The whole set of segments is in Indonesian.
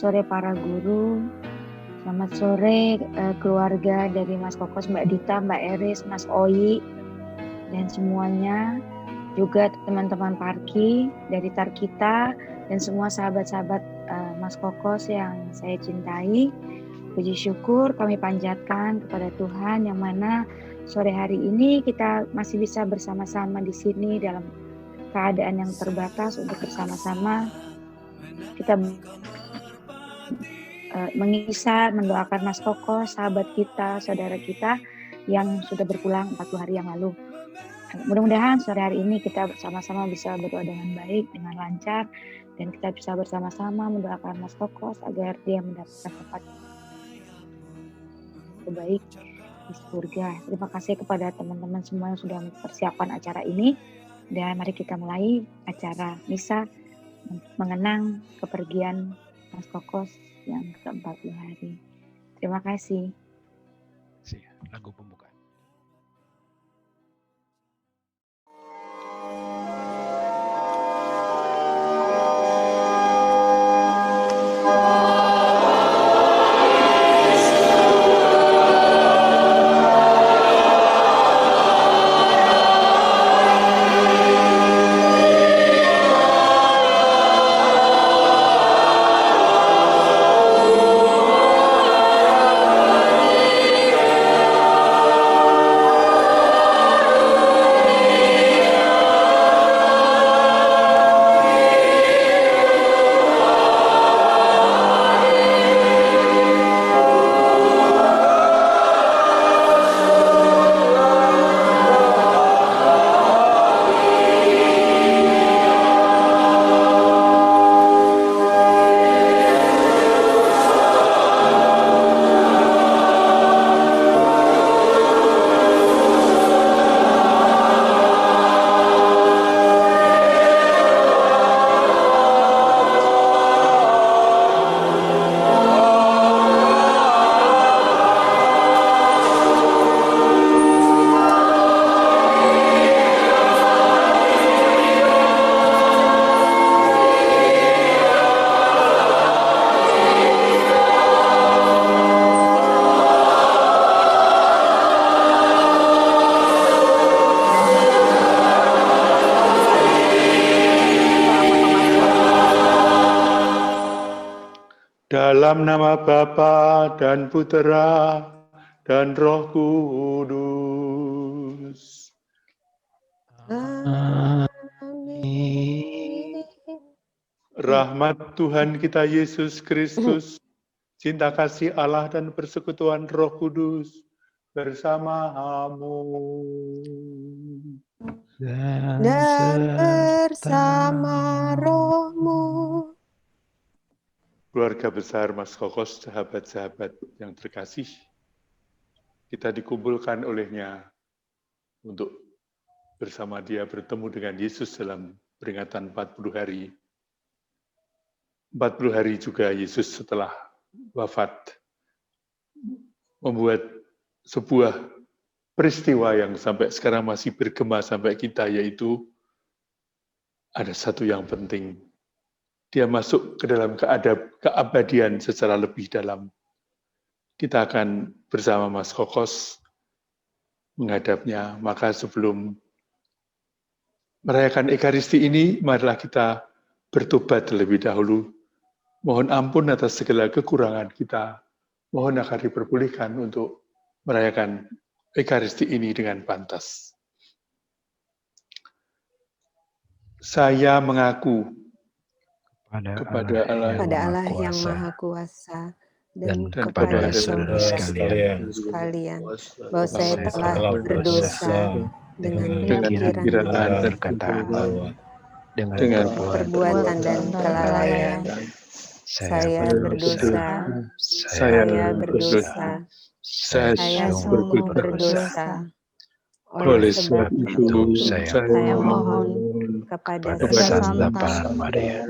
sore para guru, selamat sore keluarga dari Mas Kokos, Mbak Dita, Mbak Eris, Mas Oyi, dan semuanya. Juga teman-teman Parki dari Tarkita dan semua sahabat-sahabat Mas Kokos yang saya cintai. Puji syukur kami panjatkan kepada Tuhan yang mana sore hari ini kita masih bisa bersama-sama di sini dalam keadaan yang terbatas untuk bersama-sama kita mengisah, mendoakan Mas Kokos, sahabat kita, saudara kita yang sudah berpulang 40 hari yang lalu. Mudah-mudahan sore hari ini kita bersama-sama bisa berdoa dengan baik, dengan lancar, dan kita bisa bersama-sama mendoakan Mas Kokos agar dia mendapatkan tempat terbaik di surga. Terima kasih kepada teman-teman semua yang sudah mempersiapkan acara ini, dan mari kita mulai acara misa mengenang kepergian Mas Kokos yang ke-40 hari. Terima kasih. Lagu pembukaan. Dalam nama Bapa dan Putera dan Roh Kudus. Amin. Rahmat Tuhan kita Yesus Kristus, cinta kasih Allah dan persekutuan Roh Kudus bersamamu. Dan bersama rohmu. Keluarga besar Mas Kokos, sahabat-sahabat yang terkasih, kita dikumpulkan olehnya untuk bersama dia bertemu dengan Yesus dalam peringatan 40 hari. 40 hari juga Yesus setelah wafat membuat sebuah peristiwa yang sampai sekarang masih bergema sampai kita, yaitu ada satu yang penting. Dia masuk ke dalam keabadian secara lebih dalam. Kita akan bersama Mas Kokos menghadapnya. Maka sebelum merayakan Ekaristi ini, marilah kita bertobat terlebih dahulu. Mohon ampun atas segala kekurangan kita. Mohon agar diperbolehkan untuk merayakan Ekaristi ini dengan pantas. Saya mengaku kepada Allah yang Maha Kuasa dan kepada saudara sekalian bahwa saya telah berdosa dengan pikiran, perkataan, dengan perbuatan dan kelalaian. Saya berdosa, saya sungguh berdosa. Oleh sebab itu, saya mohon kepada Santa Maria,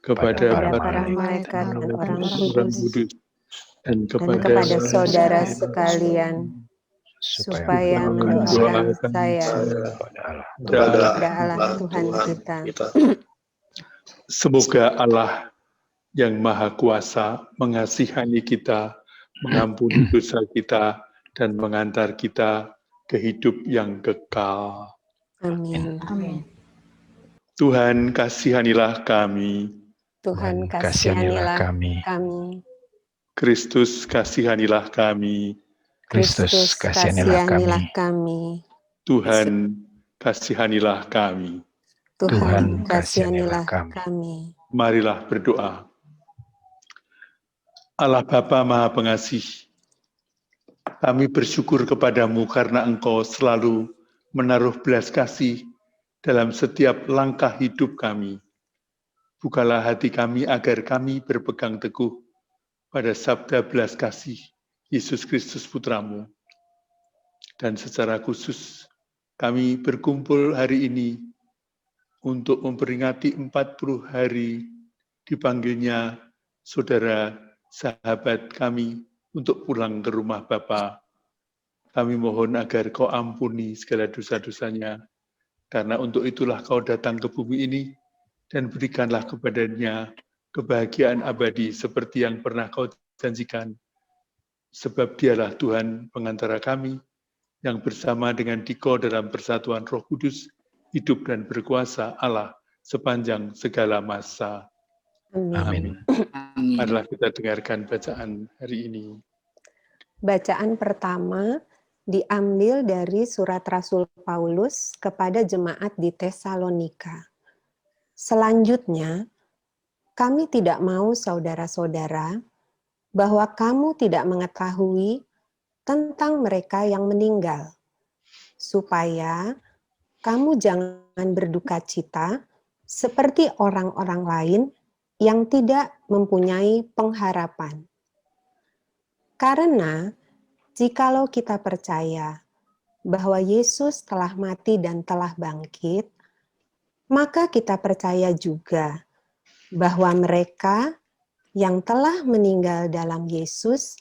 kepada para malaikat dan orang kudus, dan kepada saudara sekalian, supaya mendoakan saya kepada Allah Tuhan kita. Semoga Allah yang Maha Kuasa mengasihani kita, mengampuni dosa kita, dan mengantar kita ke hidup yang kekal. Amin. Amin. Tuhan kasihanilah kami. Tuhan kasihanilah kami. Kristus kasihanilah kami. Kristus kasihanilah kami. Tuhan kasihanilah kami. Tuhan kasihanilah kami. Marilah berdoa. Allah Bapa Maha Pengasih, kami bersyukur kepadamu karena Engkau selalu menaruh belas kasih dalam setiap langkah hidup kami. Bukalah hati kami agar kami berpegang teguh pada sabda belas kasih Yesus Kristus Putramu. Dan secara khusus kami berkumpul hari ini untuk memperingati 40 hari dipanggilnya saudara sahabat kami untuk pulang ke rumah Bapa. Kami mohon agar Kau ampuni segala dosa-dosanya, karena untuk itulah Kau datang ke bumi ini, dan berikanlah kepadanya kebahagiaan abadi seperti yang pernah Kau janjikan. Sebab Dialah Tuhan pengantara kami, yang bersama dengan Dikau dalam persatuan Roh Kudus, hidup dan berkuasa Allah sepanjang segala masa. Amin. Marilah kita dengarkan bacaan hari ini. Bacaan pertama diambil dari surat Rasul Paulus kepada jemaat di Tesalonika. Selanjutnya, kami tidak mau saudara-saudara bahwa kamu tidak mengetahui tentang mereka yang meninggal, supaya kamu jangan berduka cita seperti orang-orang lain yang tidak mempunyai pengharapan. Karena jikalau kita percaya bahwa Yesus telah mati dan telah bangkit, maka kita percaya juga bahwa mereka yang telah meninggal dalam Yesus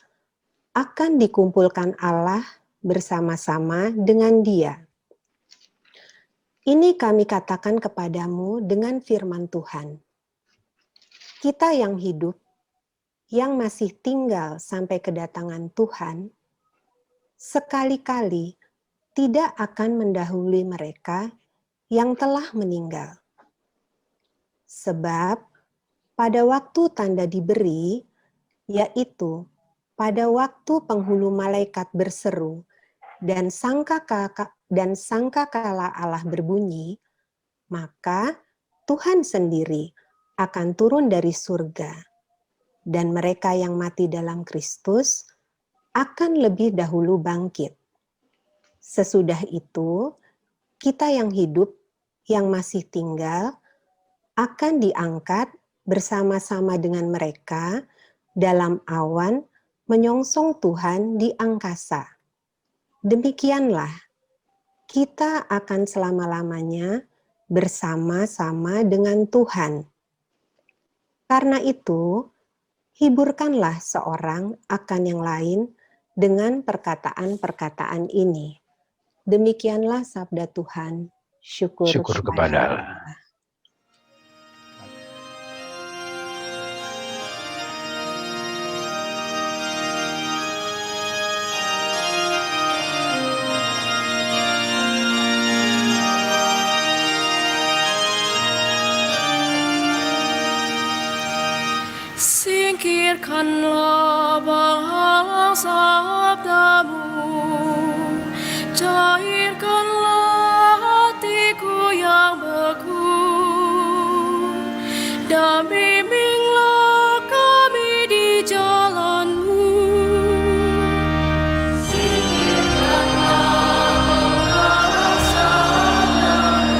akan dikumpulkan Allah bersama-sama dengan Dia. Ini kami katakan kepadamu dengan firman Tuhan. Kita yang hidup, yang masih tinggal sampai kedatangan Tuhan, sekali-kali tidak akan mendahului mereka yang telah meninggal. Sebab pada waktu tanda diberi, yaitu pada waktu penghulu malaikat berseru dan sangkakala Allah berbunyi, maka Tuhan sendiri akan turun dari surga, dan mereka yang mati dalam Kristus akan lebih dahulu bangkit. Sesudah itu, kita yang hidup, yang masih tinggal, akan diangkat bersama-sama dengan mereka dalam awan menyongsong Tuhan di angkasa. Demikianlah, kita akan selama-lamanya bersama-sama dengan Tuhan. Karena itu, hiburkanlah seorang akan yang lain dengan perkataan-perkataan ini. Demikianlah sabda Tuhan. Syukur kepada Allah. Singkirkanlah balang sabdamu, cairkanlah hatiku yang beku, dan bimbinglah kami di jalanmu. Singkirkanlah balang sabdamu,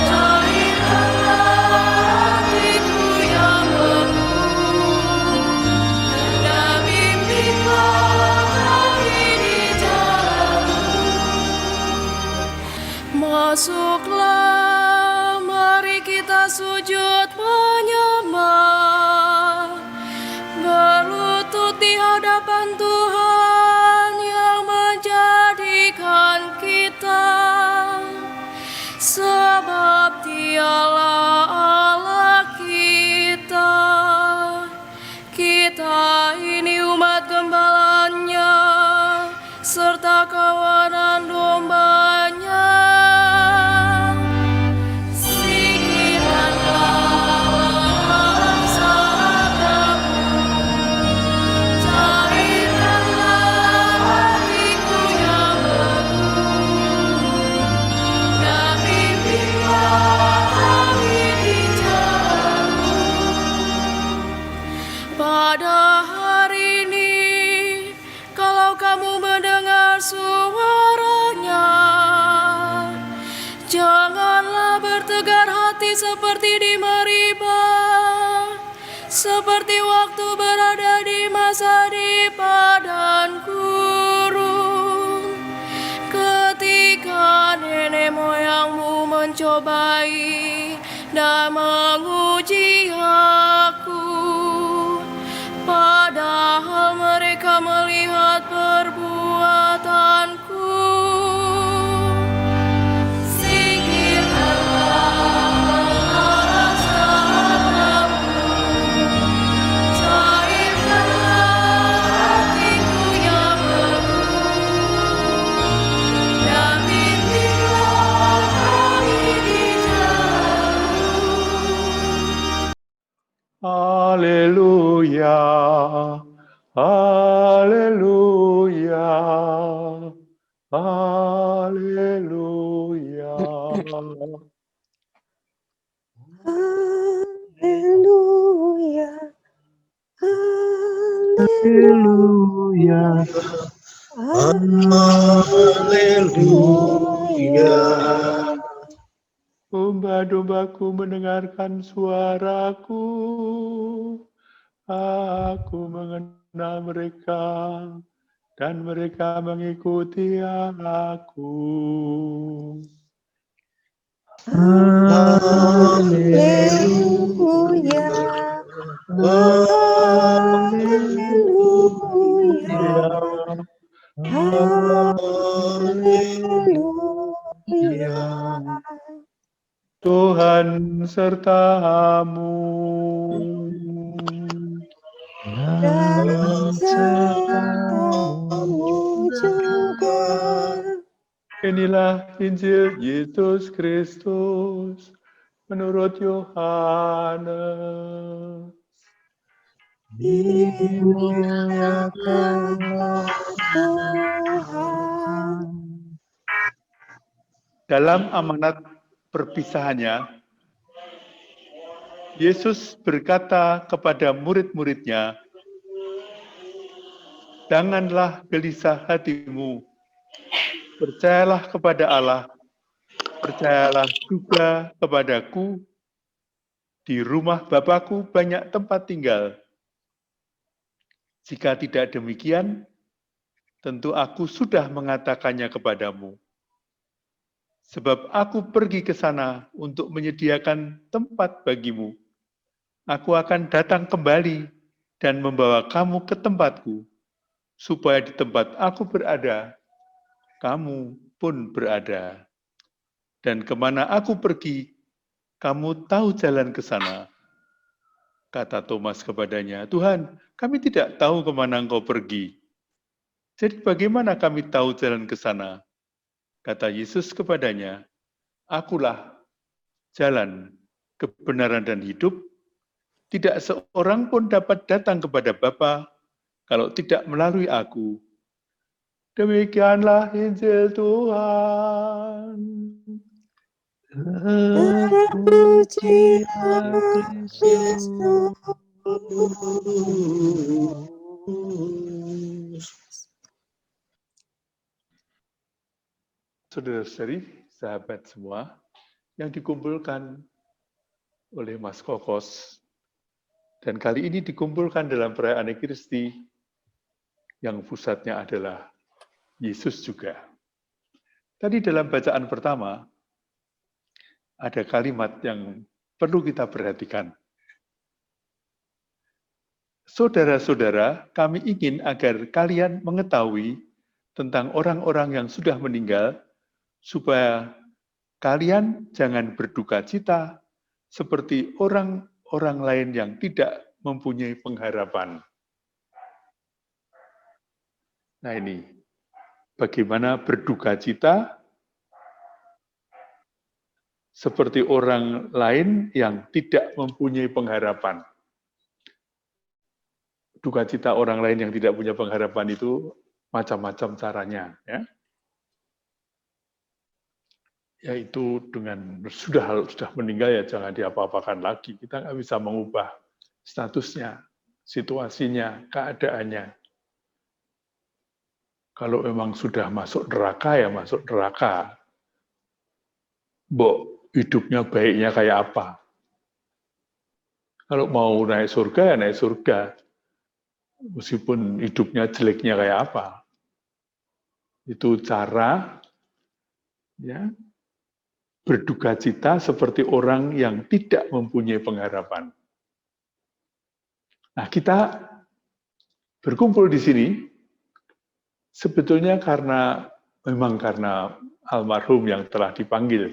cairkanlah hatiku yang beku, dan bimbinglah kami di jalanmu. Masuklah, mari kita sujud menyembah, berlutut di hadapan Tuhan yang menjadikan kita, sebab Dialah Allah kita. seperti di Meribah, seperti waktu berada di masa di padang gurun, ketika nenek moyangmu mencobai dan menguji aku, padahal mereka melihat perbuatanku. Haleluya, haleluya, haleluya. Haleluya. Haleluya. Haleluya. Domba-dombaku mendengarkan suaraku. Aku mengenal mereka dan mereka mengikuti aku. Haleluya. Haleluya. Tuhan sertamu. Dan sertamu juga. Inilah Injil Yesus Kristus menurut Yohanes. Dimuliakanlah Tuhan. Dalam amanat perpisahannya, Yesus berkata kepada murid-muridnya, "Janganlah gelisah hatimu, percayalah kepada Allah, percayalah juga kepadaku. Di rumah Bapakku banyak tempat tinggal. Jika tidak demikian, tentu aku sudah mengatakannya kepadamu. Sebab aku pergi ke sana untuk menyediakan tempat bagimu. Aku akan datang kembali dan membawa kamu ke tempatku, supaya di tempat aku berada, kamu pun berada. Dan kemana aku pergi, kamu tahu jalan ke sana." Kata Thomas kepadanya, "Tuhan, kami tidak tahu kemana Engkau pergi. Jadi bagaimana kami tahu jalan ke sana?" Kata Yesus kepadanya, "Akulah jalan, kebenaran dan hidup. Tidak seorang pun dapat datang kepada Bapa kalau tidak melalui aku." Demikianlah Injil Tuhan. Terpujilah Kristus. Saudara-saudari, sahabat semua, yang dikumpulkan oleh Mas Kokos, dan kali ini dikumpulkan dalam perayaan Ekaristi, yang pusatnya adalah Yesus juga. Tadi dalam bacaan pertama, ada kalimat yang perlu kita perhatikan. "Saudara-saudara, kami ingin agar kalian mengetahui tentang orang-orang yang sudah meninggal, supaya kalian jangan berduka cita seperti orang-orang lain yang tidak mempunyai pengharapan." Nah ini, bagaimana berduka cita seperti orang lain yang tidak mempunyai pengharapan. Duka cita orang lain yang tidak punya pengharapan itu macam-macam caranya, ya. Yaitu dengan sudah meninggal ya jangan diapa-apakan lagi. Kita nggak bisa mengubah statusnya, situasinya, keadaannya. Kalau memang sudah masuk neraka ya masuk neraka. Mbok hidupnya baiknya kayak apa. Kalau mau naik surga, ya naik surga. Meskipun hidupnya jeleknya kayak apa. Itu cara ya berduka cita seperti orang yang tidak mempunyai pengharapan. Nah, kita berkumpul di sini sebetulnya memang karena almarhum yang telah dipanggil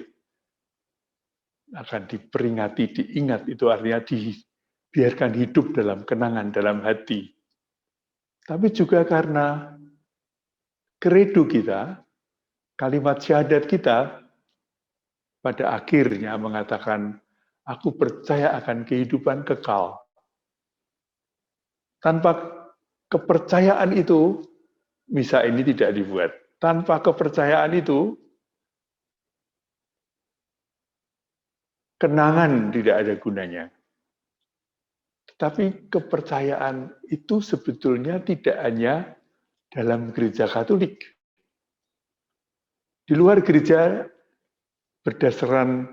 akan diperingati, diingat, itu artinya dibiarkan hidup dalam kenangan, dalam hati. Tapi juga karena kredo kita, kalimat syahadat kita, pada akhirnya mengatakan, aku percaya akan kehidupan kekal. Tanpa kepercayaan itu, misa ini tidak dibuat. Tanpa kepercayaan itu, kenangan tidak ada gunanya. Tetapi kepercayaan itu sebetulnya tidak hanya dalam gereja Katolik. Di luar gereja, berdasarkan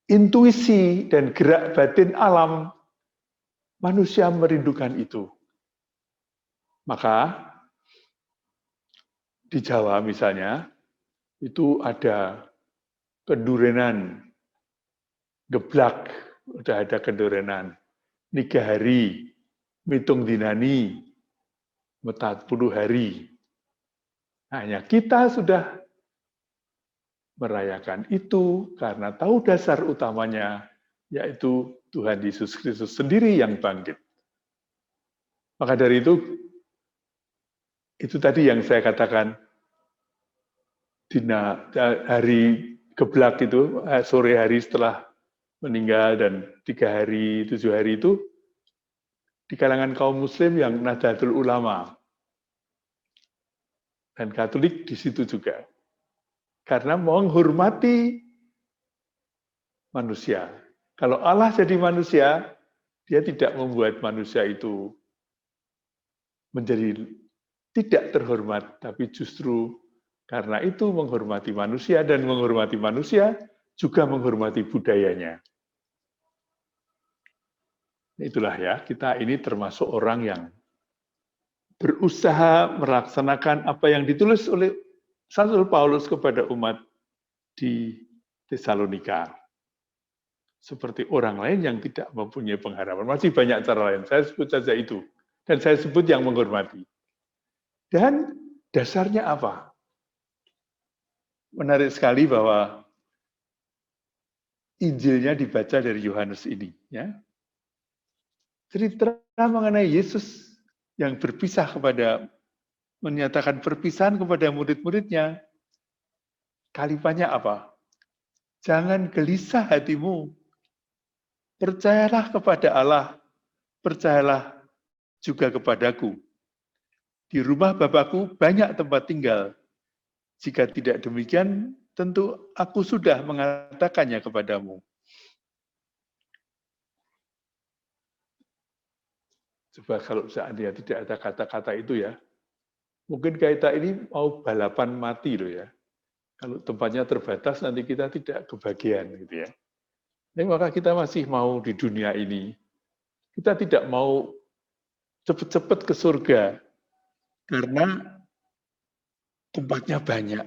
intuisi dan gerak batin alam, manusia merindukan itu. Maka di Jawa misalnya, itu ada kendurenan, geblak, udah ada kendurenan, 3 hari, mitung dinani, 40 hari. Hanya kita sudah merayakan itu karena tahu dasar utamanya, yaitu Tuhan Yesus Kristus sendiri yang bangkit. Maka dari itu tadi yang saya katakan, hari geblak itu, sore hari setelah meninggal dan 3 hari, 7 hari itu, di kalangan kaum muslim yang Nahdlatul Ulama. Dan Katolik di situ juga. Karena menghormati manusia. Kalau Allah jadi manusia, dia tidak membuat manusia itu menjadi tidak terhormat, tapi justru karena itu menghormati manusia, dan menghormati manusia juga menghormati budayanya. Itulah ya, kita ini termasuk orang yang berusaha melaksanakan apa yang ditulis oleh Rasul Paulus kepada umat di Tesalonika. Seperti orang lain yang tidak mempunyai pengharapan. Masih banyak cara lain, saya sebut saja itu. Dan saya sebut yang menghormati. Dan dasarnya apa? Menarik sekali bahwa Injilnya dibaca dari Yohanes ini. Ya. Cerita mengenai Yesus yang menyatakan perpisahan kepada murid-muridnya. Kalimatnya apa? Jangan gelisah hatimu. Percayalah kepada Allah. Percayalah juga kepadaku. Di rumah Bapakku banyak tempat tinggal. Jika tidak demikian, tentu aku sudah mengatakannya kepadamu. Coba kalau seandainya tidak ada kata-kata itu ya, mungkin kita ini mau balapan mati loh ya. Kalau tempatnya terbatas nanti kita tidak kebagian gitu ya. Jadi maka kita masih mau di dunia ini. Kita tidak mau cepat-cepat ke surga karena tempatnya banyak.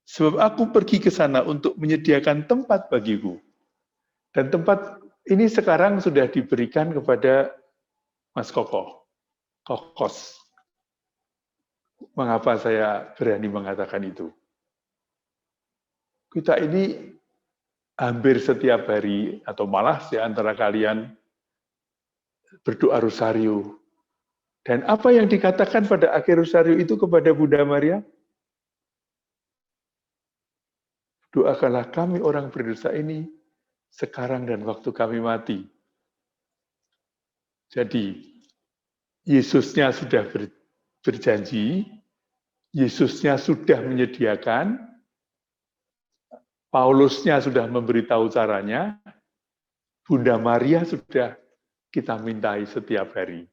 Sebab aku pergi ke sana untuk menyediakan tempat bagiku. Dan tempat ini sekarang sudah diberikan kepada Mas Kokos. Mengapa saya berani mengatakan itu? Kita ini hampir setiap hari, atau malah di antara kalian berdoa rosario. Dan apa yang dikatakan pada akhir rosario itu kepada Bunda Maria? Doakanlah kami orang berdosa ini sekarang dan waktu kami mati. Jadi, Yesusnya sudah berjanji, Yesusnya sudah menyediakan, Paulusnya sudah memberitahu caranya, Bunda Maria sudah kita mintai setiap hari.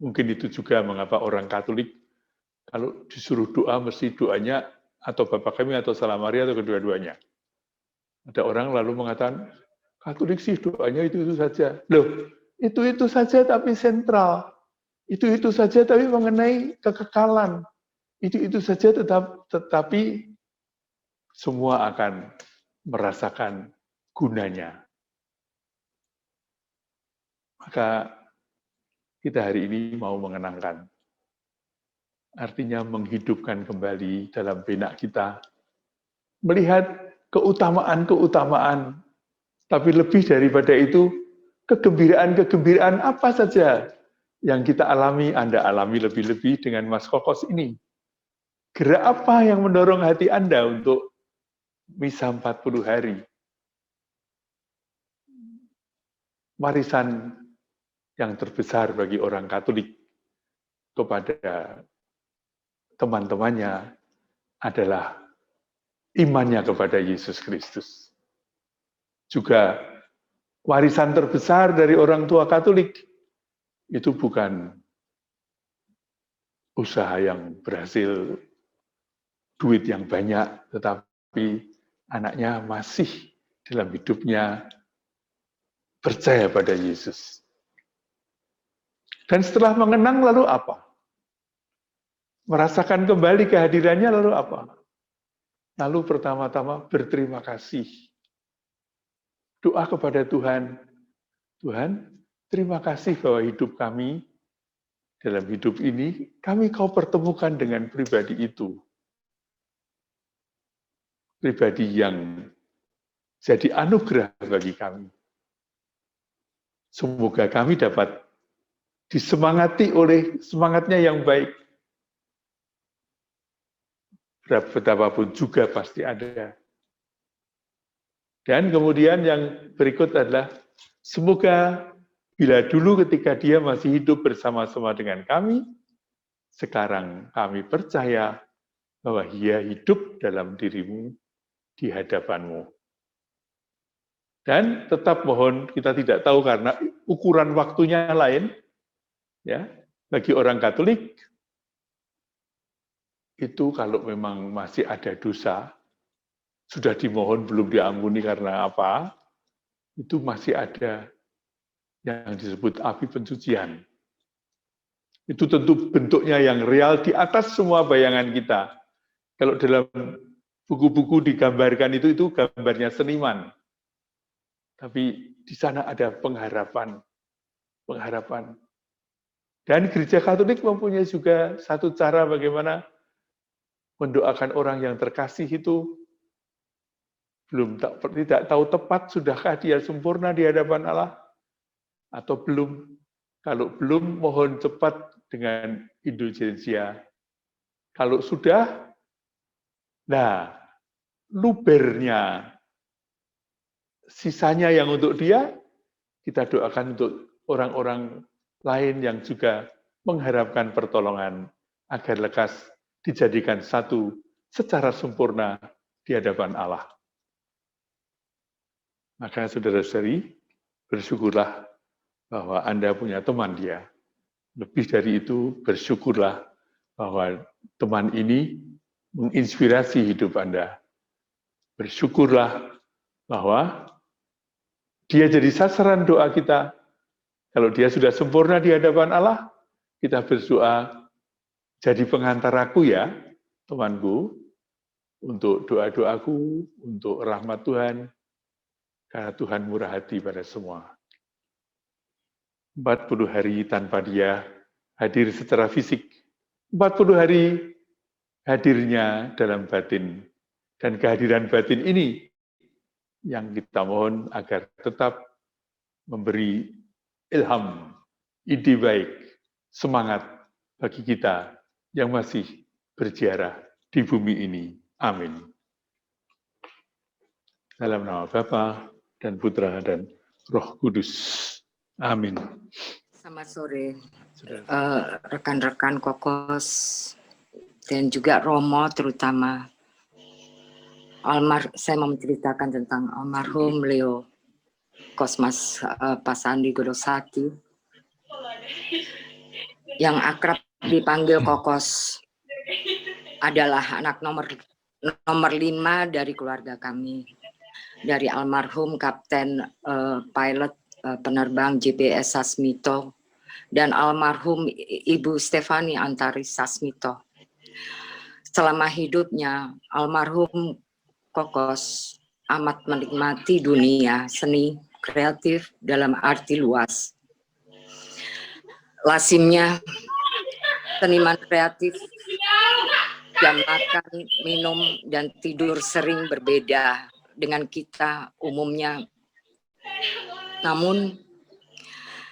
Mungkin itu juga mengapa orang Katolik Kalau disuruh doa, mesti doanya atau Bapa Kami atau Salam Maria atau kedua-duanya. Ada orang lalu mengatakan, Katolik sih doanya itu saja. Loh, itu saja tapi sentral. Itu saja tapi mengenai kekekalan. Itu saja tetapi semua akan merasakan gunanya. Maka kita hari ini mau mengenangkan. Artinya menghidupkan kembali dalam benak kita. Melihat keutamaan-keutamaan. Tapi lebih daripada itu, kegembiraan-kegembiraan apa saja yang kita alami, Anda alami lebih-lebih dengan Mas Kokos ini. Gerak apa yang mendorong hati Anda untuk misa 40 hari? Warisan yang terbesar bagi orang Katolik kepada teman-temannya adalah imannya kepada Yesus Kristus. Juga warisan terbesar dari orang tua Katolik itu bukan usaha yang berhasil, duit yang banyak, tetapi anaknya masih dalam hidupnya percaya pada Yesus. Dan setelah mengenang lalu apa? Merasakan kembali kehadirannya lalu apa? Lalu pertama-tama berterima kasih. Doa kepada Tuhan. Tuhan, terima kasih bahwa hidup kami, dalam hidup ini, kau pertemukan dengan pribadi itu. Pribadi yang jadi anugerah bagi kami. Semoga kami dapat disemangati oleh semangatnya yang baik. Betapapun juga pasti ada. Dan kemudian yang berikut adalah, semoga bila dulu ketika dia masih hidup bersama-sama dengan kami, sekarang kami percaya bahwa dia hidup dalam dirimu, di hadapanmu. Dan tetap mohon, kita tidak tahu karena ukuran waktunya lain, ya, bagi orang Katolik, itu kalau memang masih ada dosa, sudah dimohon belum diampuni karena apa, itu masih ada yang disebut api pencucian. Itu tentu bentuknya yang real di atas semua bayangan kita. Kalau dalam buku-buku digambarkan itu gambarnya seniman. Tapi di sana ada pengharapan. Pengharapan. Dan Gereja Katolik mempunyai juga satu cara bagaimana mendoakan orang yang terkasih itu tidak tahu tepat sudahkah dia sempurna di hadapan Allah atau belum. Kalau belum, mohon cepat dengan indulgensia. Kalau sudah, nah lubernya, sisanya yang untuk dia, kita doakan untuk orang-orang lain yang juga mengharapkan pertolongan agar lekas dijadikan satu secara sempurna di hadapan Allah. Maka saudara-saudari, bersyukurlah bahwa Anda punya teman dia. Lebih dari itu, bersyukurlah bahwa teman ini menginspirasi hidup Anda. Bersyukurlah bahwa dia jadi sasaran doa kita. Kalau dia sudah sempurna di hadapan Allah, kita berdoa, jadi pengantar aku ya, temanku, untuk doa-doaku, untuk rahmat Tuhan, karena Tuhan murah hati pada semua. 40 hari tanpa dia hadir secara fisik, 40 hari hadirnya dalam batin. Dan kehadiran batin ini yang kita mohon agar tetap memberi ilham, ide baik, semangat bagi kita yang masih berziarah di bumi ini. Amin. Dalam nama Bapa dan Putra dan Roh Kudus. Amin. Selamat sore, rekan-rekan Kokos dan juga Romo terutama. Saya mau menceritakan tentang almarhum Leo Kosmas Pasandi Godosati yang akrab dipanggil Kokos. adalah anak nomor 5 dari keluarga kami, dari almarhum Kapten Pilot penerbang JBS Sasmito dan almarhum Ibu Stefani Antari Sasmito. Selama hidupnya, almarhum Kokos amat menikmati dunia seni kreatif dalam arti luas. Lazimnya seniman kreatif jam makan, minum, dan tidur sering berbeda dengan kita umumnya. Namun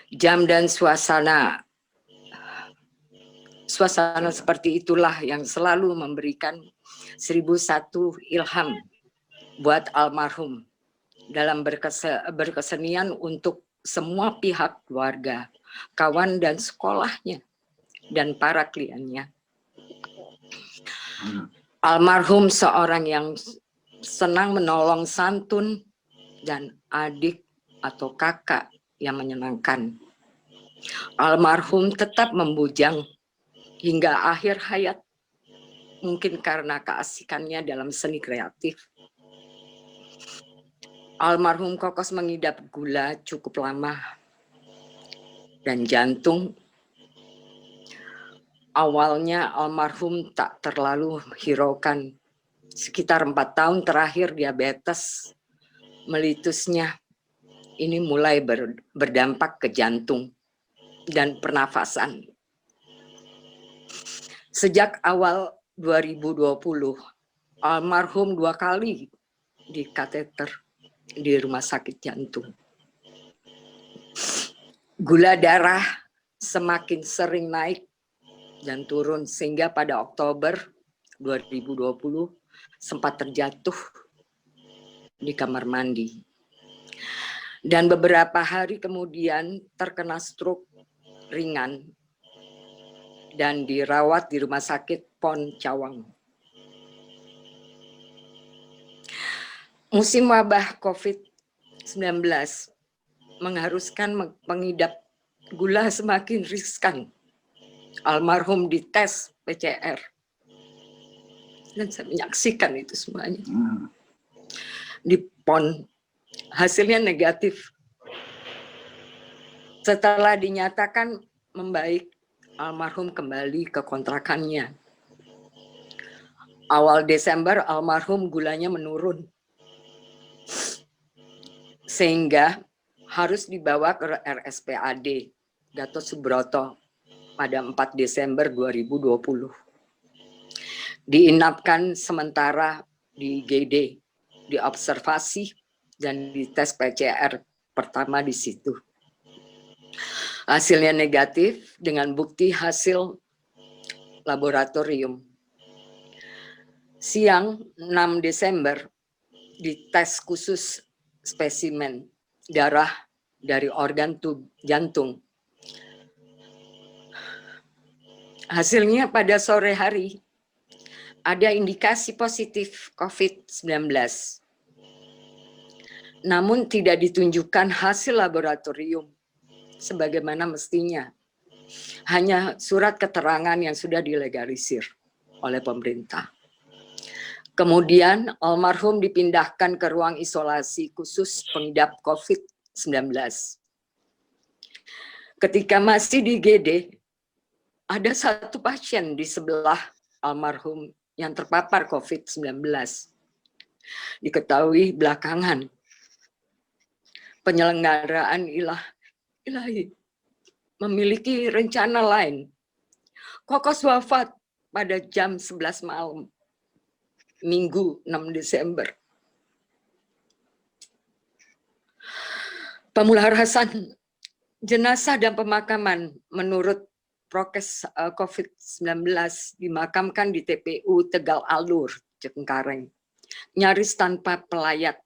jam dan suasana seperti itulah yang selalu memberikan 1001 ilham buat almarhum dalam berkesenian untuk semua pihak keluarga, kawan dan sekolahnya, dan para kliennya. Almarhum seorang yang senang menolong santun dan adik atau kakak yang menyenangkan. Almarhum tetap membujang hingga akhir hayat, mungkin karena keasikannya dalam seni kreatif. Almarhum Kokos mengidap gula cukup lama dan jantung. Awalnya almarhum tak terlalu hiraukan. Sekitar 4 tahun terakhir diabetes melitusnya ini mulai berdampak ke jantung dan pernafasan. Sejak awal 2020, almarhum 2 kali di kateter di rumah sakit jantung. Gula darah semakin sering naik dan turun sehingga pada Oktober 2020 sempat terjatuh di kamar mandi. Dan beberapa hari kemudian terkena stroke ringan dan dirawat di rumah sakit PON Cawang. Musim wabah COVID-19 mengharuskan pengidap gula semakin riskan. Almarhum dites PCR. Dan saya menyaksikan itu semuanya. Di PON, hasilnya negatif. Setelah dinyatakan membaik, almarhum kembali ke kontrakannya. Awal Desember almarhum gulanya menurun. Sehingga harus dibawa ke RSPAD Gatot Subroto pada 4 Desember 2020. Diinapkan sementara di IGD, diobservasi dan dites PCR pertama di situ. Hasilnya negatif dengan bukti hasil laboratorium. Siang 6 Desember dites khusus spesimen darah dari organ jantung. Hasilnya pada sore hari ada indikasi positif COVID-19. Namun tidak ditunjukkan hasil laboratorium sebagaimana mestinya. Hanya surat keterangan yang sudah dilegalisir oleh pemerintah. Kemudian almarhum dipindahkan ke ruang isolasi khusus pengidap COVID-19. Ketika masih di GD, ada 1 pasien di sebelah almarhum yang terpapar COVID-19. Diketahui belakangan penyelenggaraan ilahi memiliki rencana lain. Kokos wafat pada jam 11 malam, Minggu 6 Desember. Pemularasan jenazah dan pemakaman menurut prokes COVID-19 dimakamkan di TPU Tegal Alur, Cengkareng, nyaris tanpa pelayat.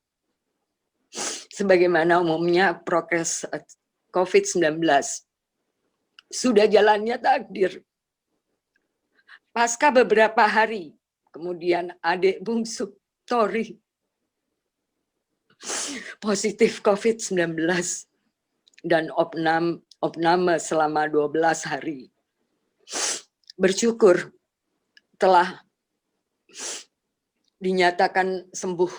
Sebagaimana umumnya prokes COVID-19, sudah jalannya takdir. Pasca beberapa hari, kemudian adik bungsu Tori positif COVID-19 dan opname selama 12 hari. Bersyukur telah dinyatakan sembuh.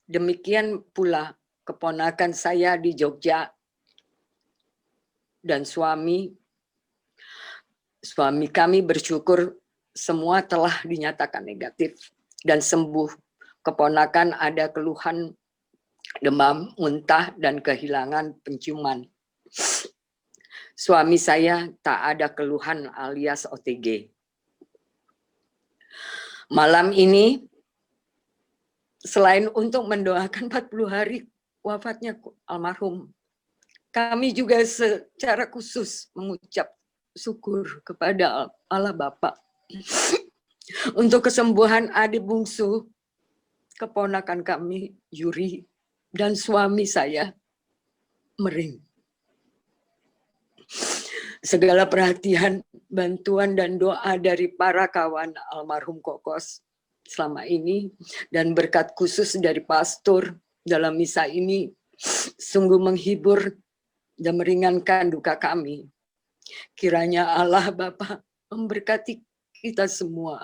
Demikian pula keponakan saya di Jogja dan suami kami bersyukur semua telah dinyatakan negatif dan sembuh. Keponakan ada keluhan demam, muntah, dan kehilangan penciuman. Suami saya tak ada keluhan alias OTG. Malam ini, selain untuk mendoakan 40 hari wafatnya almarhum, kami juga secara khusus mengucap syukur kepada Allah Bapa untuk kesembuhan adik bungsu, keponakan kami Yuri, dan suami saya Mering. Segala perhatian, bantuan, dan doa dari para kawan almarhum Kokos selama ini, dan berkat khusus dari pastor dalam misa ini, sungguh menghibur dan meringankan duka kami. Kiranya Allah Bapa memberkati kita semua.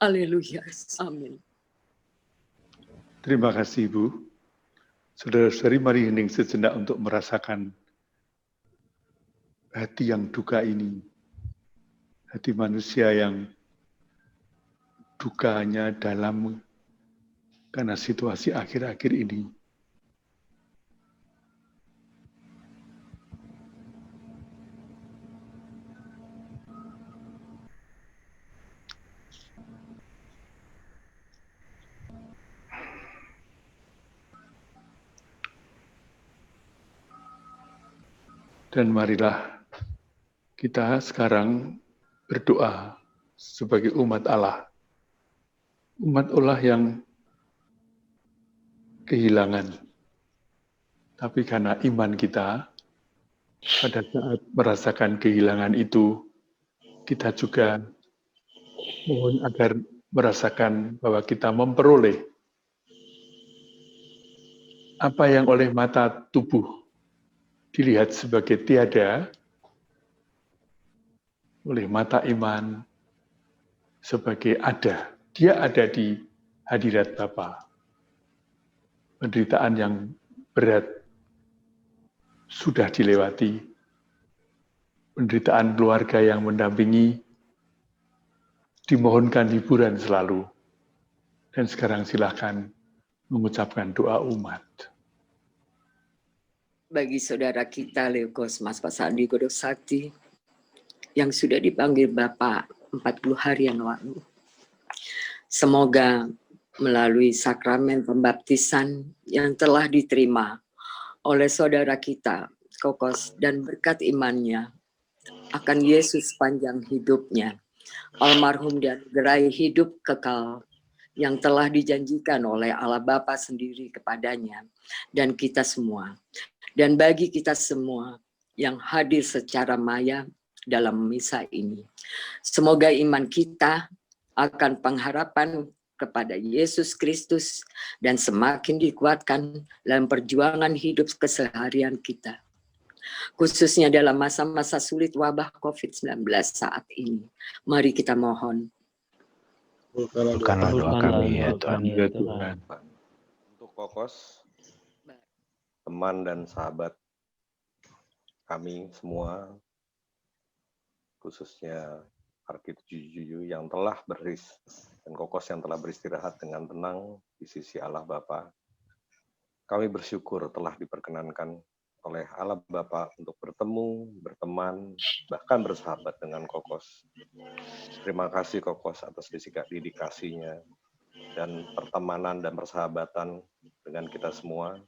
Haleluya. Amin. Terima kasih Ibu. Saudara-saudari, mari hening sejenak untuk merasakan hati yang duka ini. Hati manusia yang dukanya dalam karena situasi akhir-akhir ini. Dan marilah kita sekarang berdoa sebagai umat Allah. Umat Allah yang kehilangan. Tapi karena iman kita, pada saat merasakan kehilangan itu, kita juga mohon agar merasakan bahwa kita memperoleh apa yang oleh mata tubuh dilihat sebagai tiada, oleh mata iman sebagai ada. Dia ada di hadirat Bapa. Penderitaan yang berat sudah dilewati. Penderitaan keluarga yang mendampingi, dimohonkan hiburan selalu. Dan sekarang silakan mengucapkan doa umat. Bagi saudara kita Leukos Mas Pasandi Godosakti yang sudah dipanggil Bapak 40 hari yang lalu. Semoga melalui sakramen pembaptisan yang telah diterima oleh saudara kita Kokos dan berkat imannya akan Yesus panjang hidupnya, almarhum dan gerai hidup kekal yang telah dijanjikan oleh Allah Bapa sendiri kepadanya dan kita semua. Dan bagi kita semua yang hadir secara maya dalam misa ini. Semoga iman kita akan pengharapan kepada Yesus Kristus dan semakin dikuatkan dalam perjuangan hidup keseharian kita. Khususnya dalam masa-masa sulit wabah COVID-19 saat ini. Mari kita mohon. Bukanlah doa kami ya Tuhan. Untuk Kokos, teman dan sahabat kami semua, khususnya Parki 77 yang telah dan Kokos yang telah beristirahat dengan tenang di sisi Allah Bapa. Kami bersyukur telah diperkenankan oleh Allah Bapa untuk bertemu, berteman, bahkan bersahabat dengan Kokos. Terima kasih Kokos atas dedikasinya dan pertemanan dan persahabatan dengan kita semua.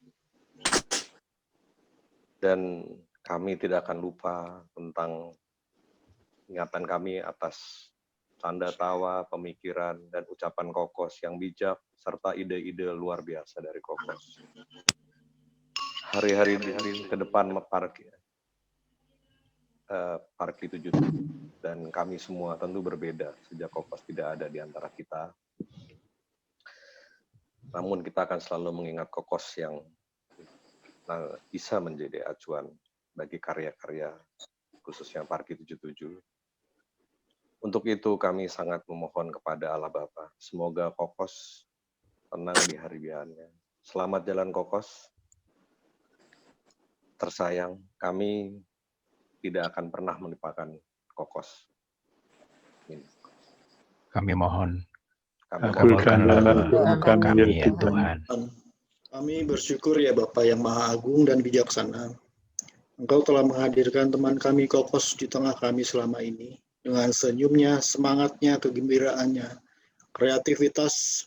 Dan kami tidak akan lupa tentang ingatan kami atas canda tawa, pemikiran, dan ucapan Kokos yang bijak, serta ide-ide luar biasa dari Kokos. Hari-hari ke depan Parki 77 dan kami semua tentu berbeda sejak Kokos tidak ada di antara kita. Namun kita akan selalu mengingat Kokos yang bisa menjadi acuan bagi karya-karya khususnya Parki 77. Untuk itu kami sangat memohon kepada Allah Bapa, semoga Kokos tenang di hari biarnya. Selamat jalan Kokos. Tersayang, kami tidak akan pernah melupakan Kokos. Kami mohon, Kabulkanlah doa kami ya Tuhan. Kami bersyukur ya Bapa yang Maha Agung dan Bijaksana. Engkau telah menghadirkan teman kami Kokos di tengah kami selama ini. Dengan senyumnya, semangatnya, kegembiraannya, kreativitas,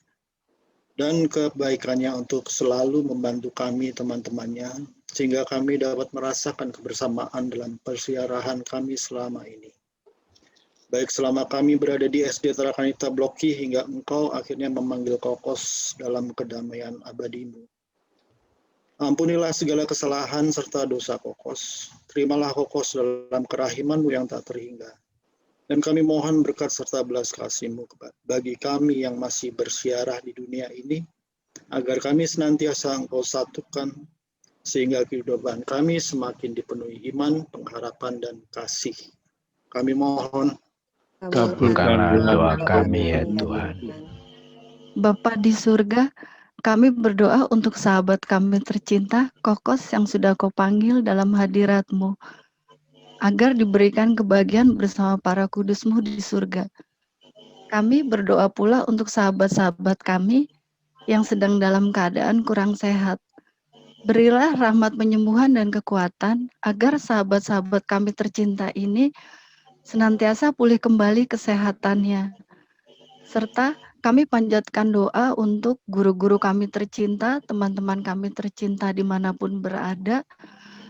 dan kebaikannya untuk selalu membantu kami teman-temannya, sehingga kami dapat merasakan kebersamaan dalam persiarahan kami selama ini. Baik selama kami berada di SD Tarakanita Bloki hingga engkau akhirnya memanggil Kokos dalam kedamaian abadimu. Ampunilah segala kesalahan serta dosa Kokos. Terimalah Kokos dalam kerahimanmu yang tak terhingga. Dan kami mohon berkat serta belas kasih-Mu bagi kami yang masih bersiarah di dunia ini, agar kami senantiasa Engkau satukan, sehingga kehidupan kami semakin dipenuhi iman, pengharapan, dan kasih. Kami mohon, Kabulkanlah doa kami ya Tuhan. Bapa di surga, kami berdoa untuk sahabat kami tercinta, Kokos yang sudah Kau panggil dalam hadirat-Mu, agar diberikan kebahagiaan bersama para kudus-Mu di surga. Kami berdoa pula untuk sahabat-sahabat kami yang sedang dalam keadaan kurang sehat. Berilah rahmat penyembuhan dan kekuatan, agar sahabat-sahabat kami tercinta ini senantiasa pulih kembali kesehatannya. Serta kami panjatkan doa untuk guru-guru kami tercinta, teman-teman kami tercinta dimanapun berada,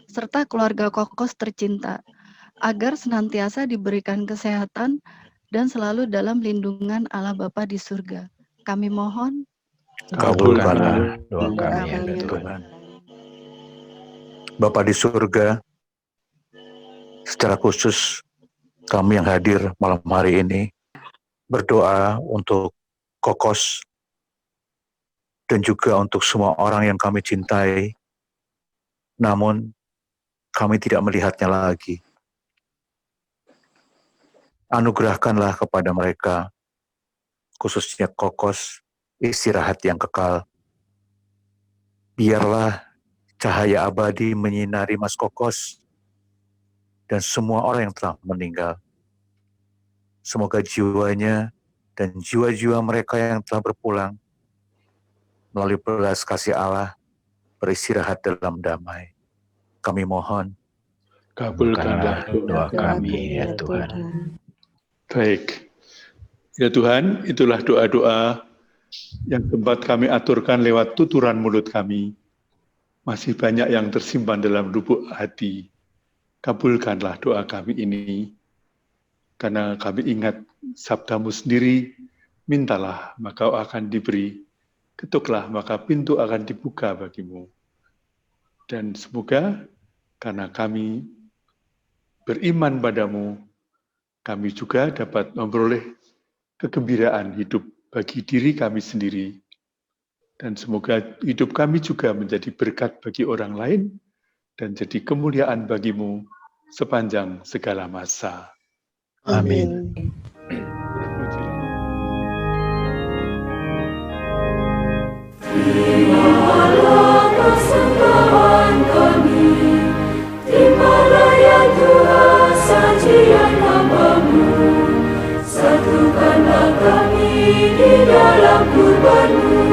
serta keluarga Kokos tercinta, agar senantiasa diberikan kesehatan dan selalu dalam lindungan Allah Bapa di surga. Kami mohon, Kabulkanlah doa kami ya Tuhan. Bapa di surga, secara khusus kami yang hadir malam hari ini berdoa untuk Kokos dan juga untuk semua orang yang kami cintai, namun kami tidak melihatnya lagi. Anugerahkanlah kepada mereka, khususnya Kokos, istirahat yang kekal. Biarlah cahaya abadi menyinari Mas Kokos dan semua orang yang telah meninggal. Semoga jiwanya dan jiwa-jiwa mereka yang telah berpulang melalui belas kasih Allah beristirahat dalam damai. Kami mohon, Kabulkanlah doa kami ya Tuhan. Baik. Ya Tuhan, itulah doa-doa yang sempat kami aturkan lewat tuturan mulut kami. Masih banyak yang tersimpan dalam lubuk hati. Kabulkanlah doa kami ini. Karena kami ingat sabdamu sendiri, mintalah maka akan diberi, ketuklah maka pintu akan dibuka bagimu. Dan semoga karena kami beriman padamu, kami juga dapat memperoleh kegembiraan hidup bagi diri kami sendiri. Dan semoga hidup kami juga menjadi berkat bagi orang lain dan jadi kemuliaan bagimu sepanjang segala masa. amin. Terimalah persembahan kami, terimalah ya Tuhan sajian hamba-Mu, satukanlah kami di dalam kurban-Mu,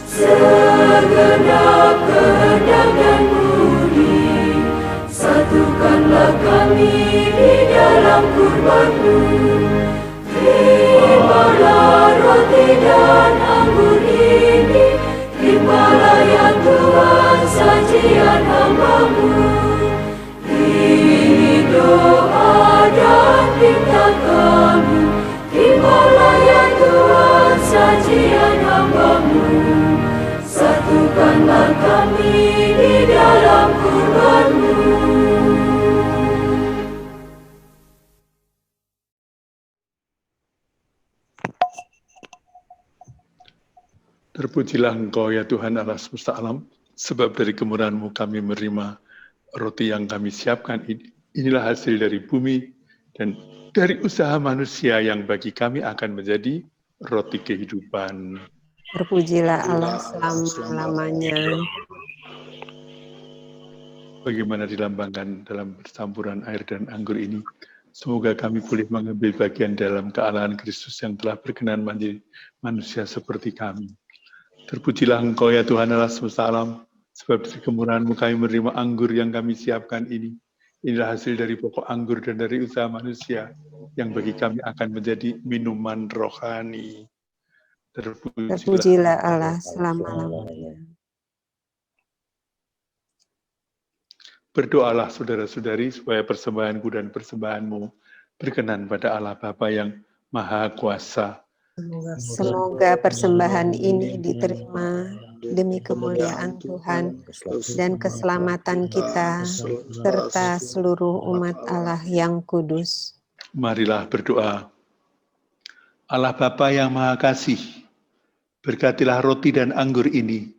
segenap kehendak dan budi, satukanlah kami di dalam kurban-Mu. Terimalah roti dan anggur ini, terimalah ya Tuhan sajian hamba-Mu. Ini doa dan pinta kami, terimalah ya Tuhan sajian hamba-Mu. Satukanlah kami di dalam kurban-Mu. Terpujilah Engkau ya Tuhan Allah semesta alam, sebab dari kemurahan-Mu kami menerima roti yang kami siapkan. Inilah hasil dari bumi dan dari usaha manusia yang bagi kami akan menjadi roti kehidupan. Terpujilah Allah selama-lamanya. Bagaimana dilambangkan dalam percampuran air dan anggur ini, semoga kami boleh mengambil bagian dalam kealahan Kristus yang telah berkenan menjadi manusia seperti kami. Terpujilah Engkau ya Tuhan Allah semesta alam, sebab dari kemurahan-Mu kami menerima anggur yang kami siapkan ini. Inilah hasil dari pokok anggur dan dari usaha manusia, yang bagi kami akan menjadi minuman rohani. Terpujilah Allah selama-lamanya. Berdoalah saudara-saudari supaya persembahanku dan persembahanmu berkenan pada Allah Bapa yang Maha Kuasa. Semoga persembahan ini diterima demi kemuliaan Tuhan dan keselamatan kita serta seluruh umat Allah yang kudus. Marilah berdoa. Allah Bapa yang Maha Kasih, berkatilah roti dan anggur ini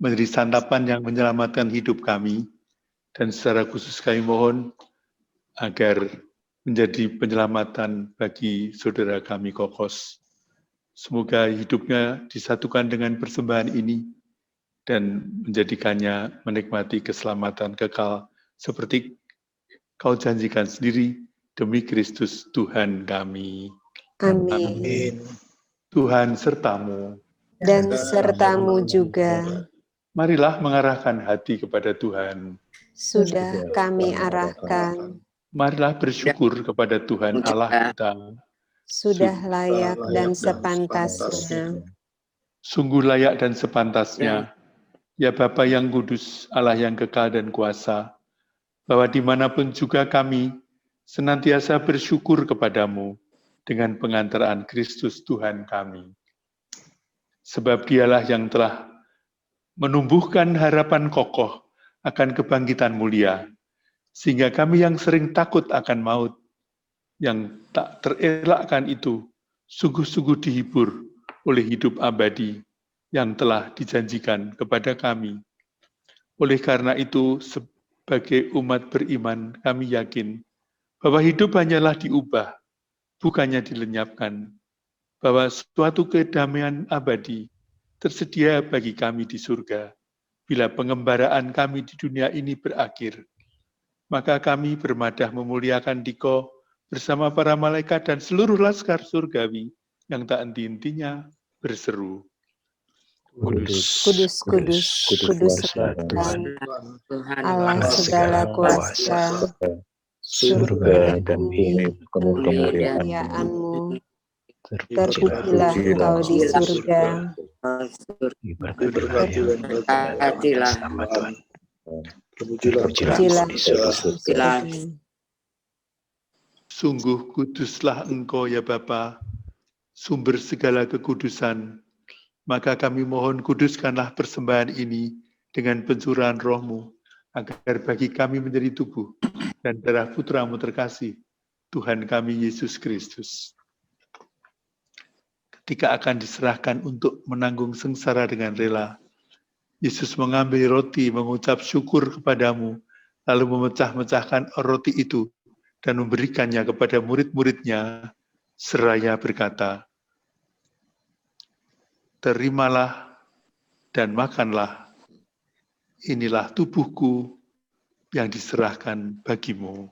menjadi santapan yang menyelamatkan hidup kami, dan secara khusus kami mohon agar menjadi penyelamatan bagi saudara kami Kokos. Semoga hidupnya disatukan dengan persembahan ini dan menjadikannya menikmati keselamatan kekal seperti Kau janjikan sendiri demi Kristus Tuhan kami. Amin. Tuhan sertamu. Dan sertamu juga. Marilah mengarahkan hati kepada Tuhan. Sudah kami arahkan. Marilah bersyukur kepada Tuhan Allah kita. Sudah layak dan sepantasnya. Sungguh layak dan sepantasnya, ya Bapa yang kudus, Allah yang kekal dan kuasa, bahwa dimanapun juga kami senantiasa bersyukur kepadamu dengan pengantaraan Kristus Tuhan kami. Sebab dialah yang telah menumbuhkan harapan kokoh akan kebangkitan mulia, sehingga kami yang sering takut akan maut, yang tak terelakkan itu, sungguh-sungguh dihibur oleh hidup abadi yang telah dijanjikan kepada kami. Oleh karena itu, sebagai umat beriman, kami yakin bahwa hidup hanyalah diubah, bukannya dilenyapkan, bahwa suatu kedamaian abadi tersedia bagi kami di surga. Bila pengembaraan kami di dunia ini berakhir, maka kami bermadah memuliakan Diko bersama para malaikat dan seluruh laskar surgawi yang tak henti-hentinya berseru. Kudus, Kudus, kudus, kudus Tuhan, Allah segala kuasa, surga dan bumi penuh kemuliaan-Mu. Terpujilah Engkau di surga. Berkatilah Terpujilah di surga. Sungguh kuduslah Engkau ya Bapa, sumber segala kekudusan. Maka kami mohon kuduskanlah persembahan ini dengan pencurahan Roh-Mu, agar bagi kami menjadi tubuh dan darah Putra-Mu terkasih, Tuhan kami Yesus Kristus. Ketika akan diserahkan untuk menanggung sengsara dengan rela, Yesus mengambil roti, mengucap syukur kepadamu, lalu memecah-mecahkan roti itu dan memberikannya kepada murid-muridnya, seraya berkata, "Terimalah dan makanlah, inilah tubuhku yang diserahkan bagimu."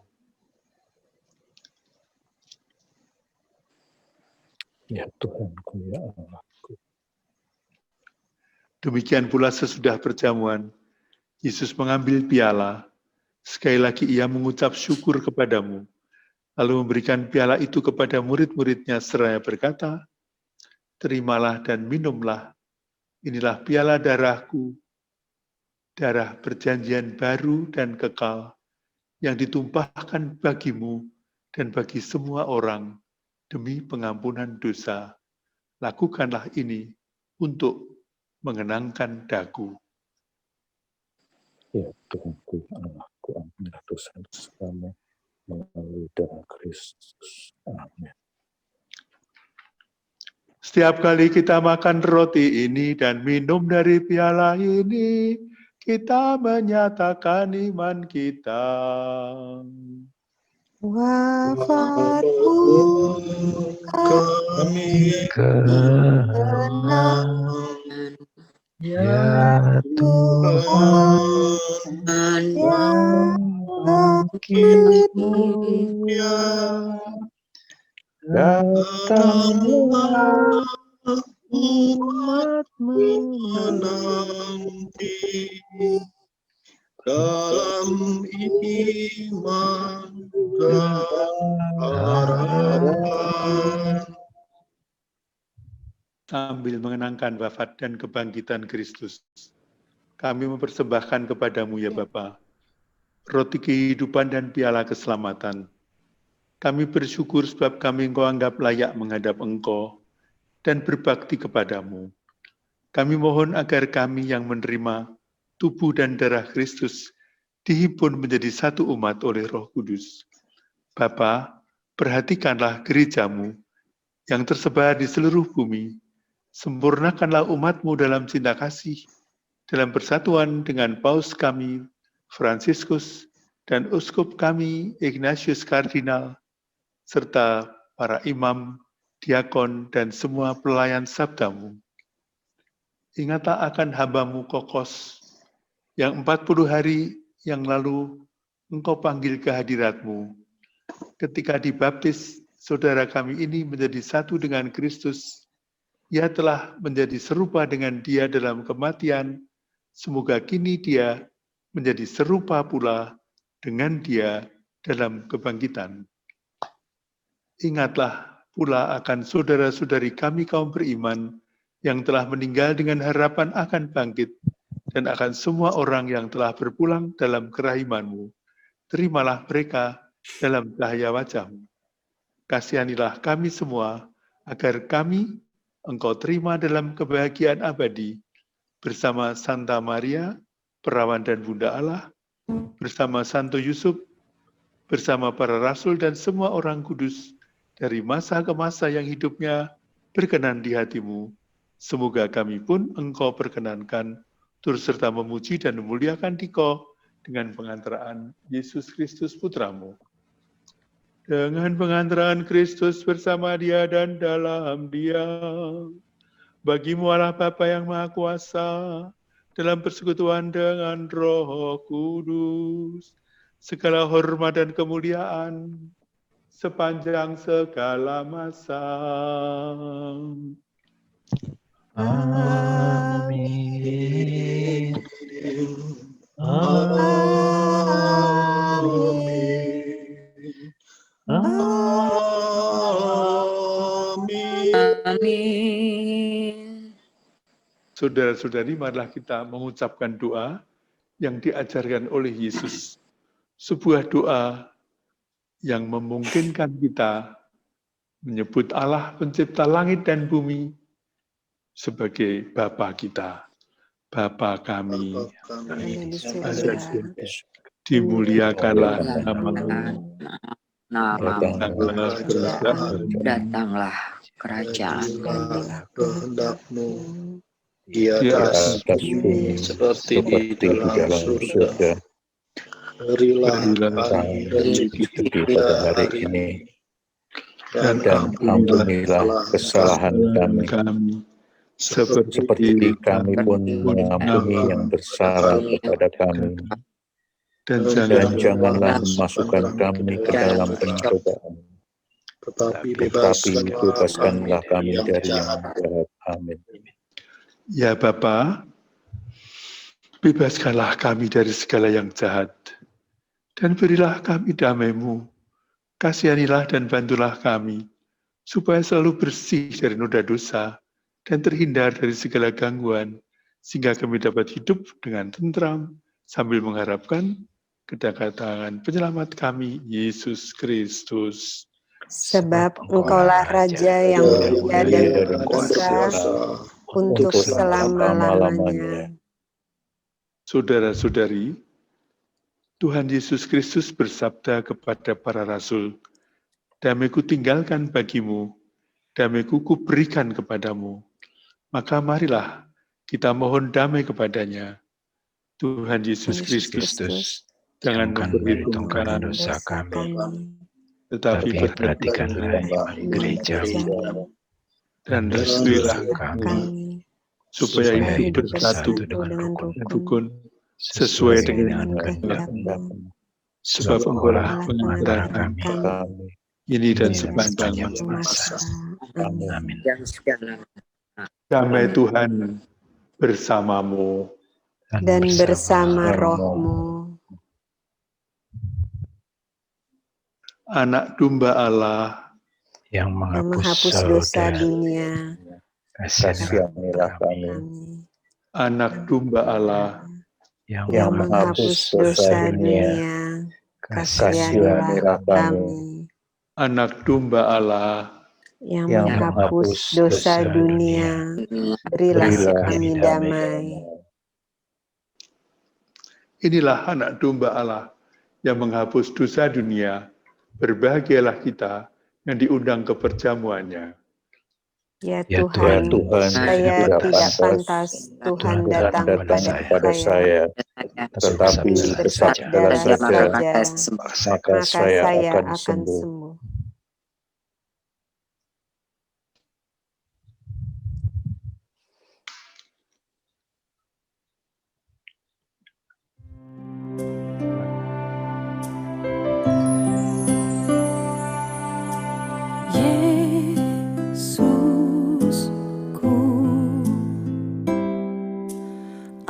Ya Tuhanku, ya Allahku. Demikian pula sesudah perjamuan, Yesus mengambil piala. Sekali lagi ia mengucap syukur kepadamu, lalu memberikan piala itu kepada murid-muridnya seraya berkata, "Terimalah dan minumlah, inilah piala darahku, darah perjanjian baru dan kekal, yang ditumpahkan bagimu dan bagi semua orang, demi pengampunan dosa. Lakukanlah ini untuk mengenangkan daku." Ya Tuhanku, Allahku, ampunilah dosa-dosamu melalui darah Kristus. Amin. Setiap kali kita makan roti ini dan minum dari piala ini, kita menyatakan iman kita. wafatmu kami kenal ya Tuhan yang bangkit mulia, datanglah umatmu menanti dalam iman dan harapan. Sambil mengenangkan wafat dan kebangkitan Kristus, kami mempersembahkan kepadamu ya Bapa, roti kehidupan dan piala keselamatan. Kami bersyukur sebab kami Engkau anggap layak menghadap Engkau dan berbakti kepadamu. Kami mohon agar kami yang menerima tubuh dan darah Kristus dihimpun menjadi satu umat oleh Roh Kudus. Bapa, perhatikanlah gerejamu yang tersebar di seluruh bumi. Sempurnakanlah umat-Mu dalam cinta kasih, dalam persatuan dengan Paus kami, Fransiskus, dan Uskup kami, Ignatius Kardinal, serta para imam, diakon, dan semua pelayan sabda-Mu. Ingatlah akan hamba-Mu Kokos, yang 40 hari yang lalu Engkau panggil ke hadirat-Mu. Ketika dibaptis, saudara kami ini menjadi satu dengan Kristus. Ia telah menjadi serupa dengan Dia dalam kematian. Semoga kini Dia menjadi serupa pula dengan Dia dalam kebangkitan. Ingatlah pula akan saudara-saudari kami kaum beriman yang telah meninggal dengan harapan akan bangkit, dan akan semua orang yang telah berpulang dalam kerahiman-Mu. Terimalah mereka dalam cahaya wajah-Mu. Kasihanilah kami semua, agar kami Engkau terima dalam kebahagiaan abadi, bersama Santa Maria, Perawan dan Bunda Allah, bersama Santo Yusuf, bersama para rasul dan semua orang kudus, dari masa ke masa yang hidupnya berkenan di hati-Mu. Semoga kami pun Engkau perkenankan, turut serta memuji dan memuliakan Dikau dengan pengantaraan Yesus Kristus Putra-Mu. Dengan pengantaraan Kristus bersama Dia dan dalam Dia, bagi-Mu Allah Bapa yang Maha Kuasa, dalam persekutuan dengan Roh Kudus, segala hormat dan kemuliaan sepanjang segala masa. Amin. Amin. Saudara-saudari, marilah kita mengucapkan doa yang diajarkan oleh Yesus. Sebuah doa yang memungkinkan kita menyebut Allah pencipta langit dan bumi sebagai Bapa kita. Bapa kami, dimuliakanlah nama-Mu. Datanglah kerajaan. Kehendak-Mu di atas bumi seperti di dalam surga. Berilah kami rezeki kita hari ini, dan ampunilah kesalahan kami, seperti kami pun mengampuni yang bersalah kepada kami. Dan janganlah memasukkan kami ke dalam pencobaan, tetapi bebaskanlah kami dari yang jahat. Amin. Ya Bapa, bebaskanlah kami dari segala yang jahat, dan berilah kami damai-Mu. Kasihanilah dan bantulah kami, supaya selalu bersih dari noda dosa, dan terhindar dari segala gangguan, sehingga kami dapat hidup dengan tentram, sambil mengharapkan kedatangan penyelamat kami, Yesus Kristus. Sebab Engkaulah Raja yang mulia dan kuasa untuk selama-lamanya. Saudara-saudari, Tuhan Yesus Kristus bersabda kepada para rasul, "Damai-Ku tinggalkan bagimu, damai-Ku kuberikan kepadamu." Maka marilah kita mohon damai kepadanya. Tuhan Yesus Kristus, jangan memperhitungkan dosa kami, tetapi perhatikanlah iman gerejamu dan restuilah kami supaya hidup bersatu dengan dan rukun sesuai dengan kehendak-Mu. sebab Engkaulah Allah pengantar pengantar kami ini dan di sepanjang masa. Amin. yang segala damai Tuhan bersamamu Dan bersama roh-Mu, anak domba Allah yang yang menghapus menghapus dosa dosa dunia, kasihanilah kami, anak domba Allah yang yang menghapus dosa dunia, kasihanilah kami. anak domba Allah Yang menghapus dosa dunia, berilah kami damai. Inilah anak domba Allah yang menghapus dosa dunia. Berbahagialah kita yang diundang ke perjamuannya. Ya Ya Tuhan, Tuhan, saya tidak pantas Tuhan datang kepada saya, tetapi bersabdalah saja, maka saya akan sembuh. Yesusku,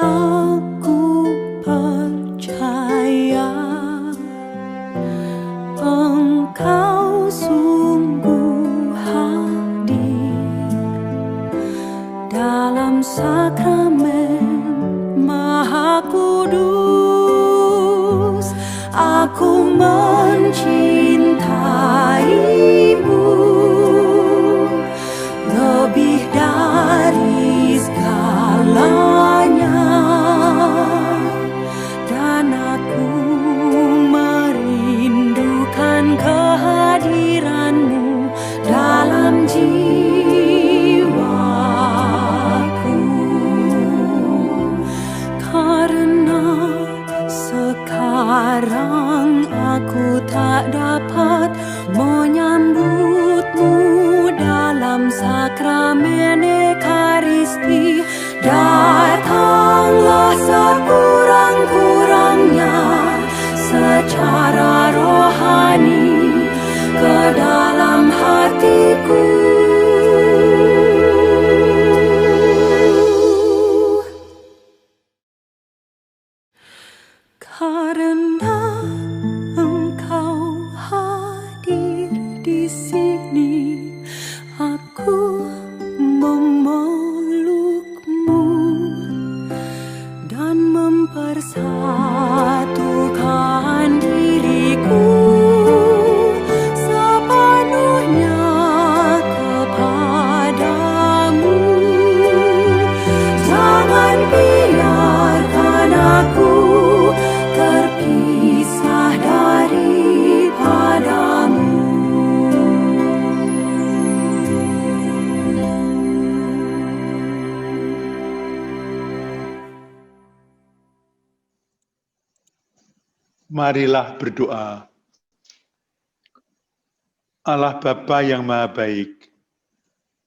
aku percaya Engkau sungguh hadir dalam sakramen Maha Kudus. Aku mencintaimu lebih dari segalanya, dan aku merindukan kehadiranmu dalam jiwaku, karena sekarang aku tak dapat menyambutmu dalam sakramen Ekaristi. Datanglah sekurang-kurangnya secara rohani ke dalam hatiku. Karena Engkau hadir di sini, aku memelukmu dan mempersatukan diriku sepenuhnya kepadamu. Jangan biarkan aku terpisah daripadamu. Marilah berdoa. Allah Bapa yang Maha Baik,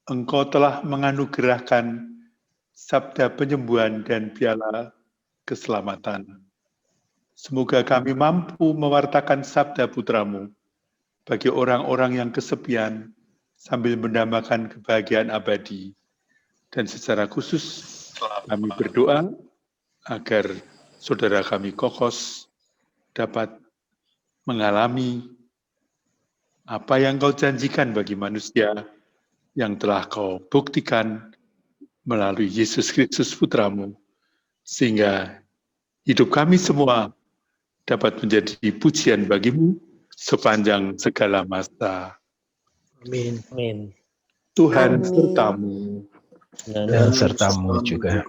Engkau telah menganugerahkan sabda penyembuhan dan piala keselamatan. Semoga kami mampu mewartakan sabda putra-Mu bagi orang-orang yang kesepian sambil mendambakan kebahagiaan abadi. Dan secara khusus kami berdoa agar saudara kami Kokos dapat mengalami apa yang Kau janjikan bagi manusia yang telah Kau buktikan melalui Yesus Kristus Putra-Mu, sehingga hidup kami semua dapat menjadi pujian bagi-Mu sepanjang segala masa. Amin. Tuhan Amin. sertamu. dan sertamu juga.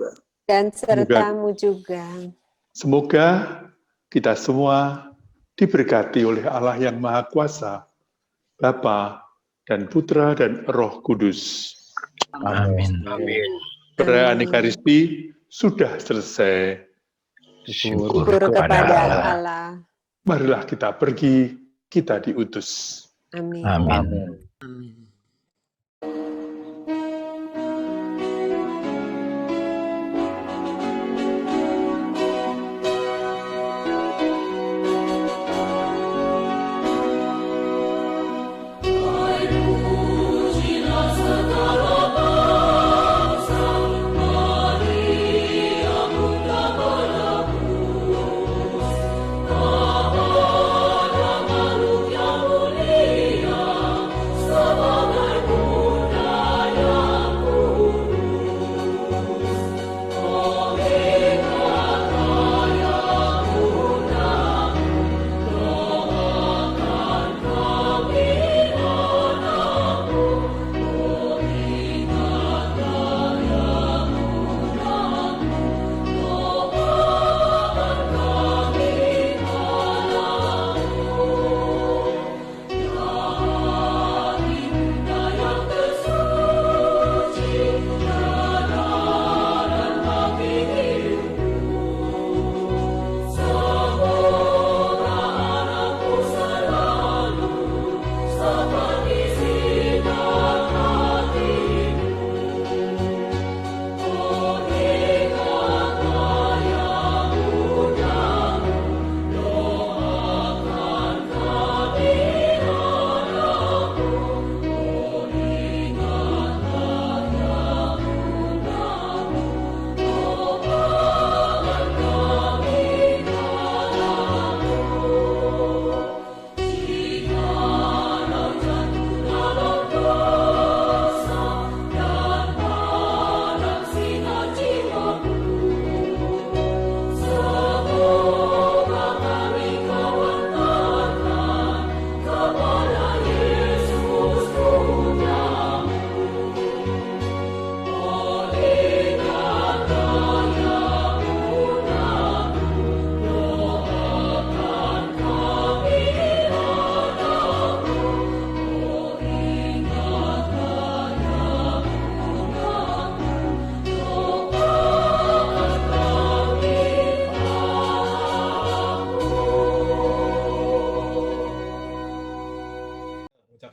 Dan sertamu juga. Semoga kita semua diberkati oleh Allah yang Maha Kuasa, Bapa dan Putra dan Roh Kudus. Amin. Perayaan Ekaristi sudah selesai. Syukur Syukur kepada kepada Allah. Allah. Marilah kita pergi, kita diutus. Amin. Amin. Amin.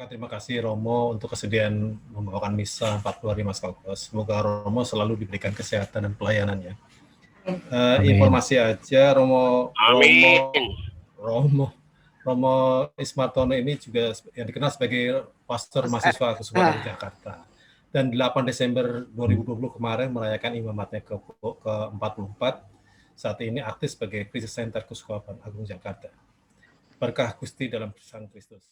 Terima kasih Romo untuk kesediaan membawakan misa 40 hari Mas Kokos. Semoga Romo selalu diberikan kesehatan dan pelayanannya. Informasi aja Romo Ismartono ini juga yang dikenal sebagai pastor mahasiswa Kusuma dari Jakarta. Dan 8 Desember 2020 kemarin merayakan imamatnya ke-44. Saat ini aktif sebagai Krisis Center Kuskupan Agung Jakarta. Berkah Gusti dalam Sang Kristus.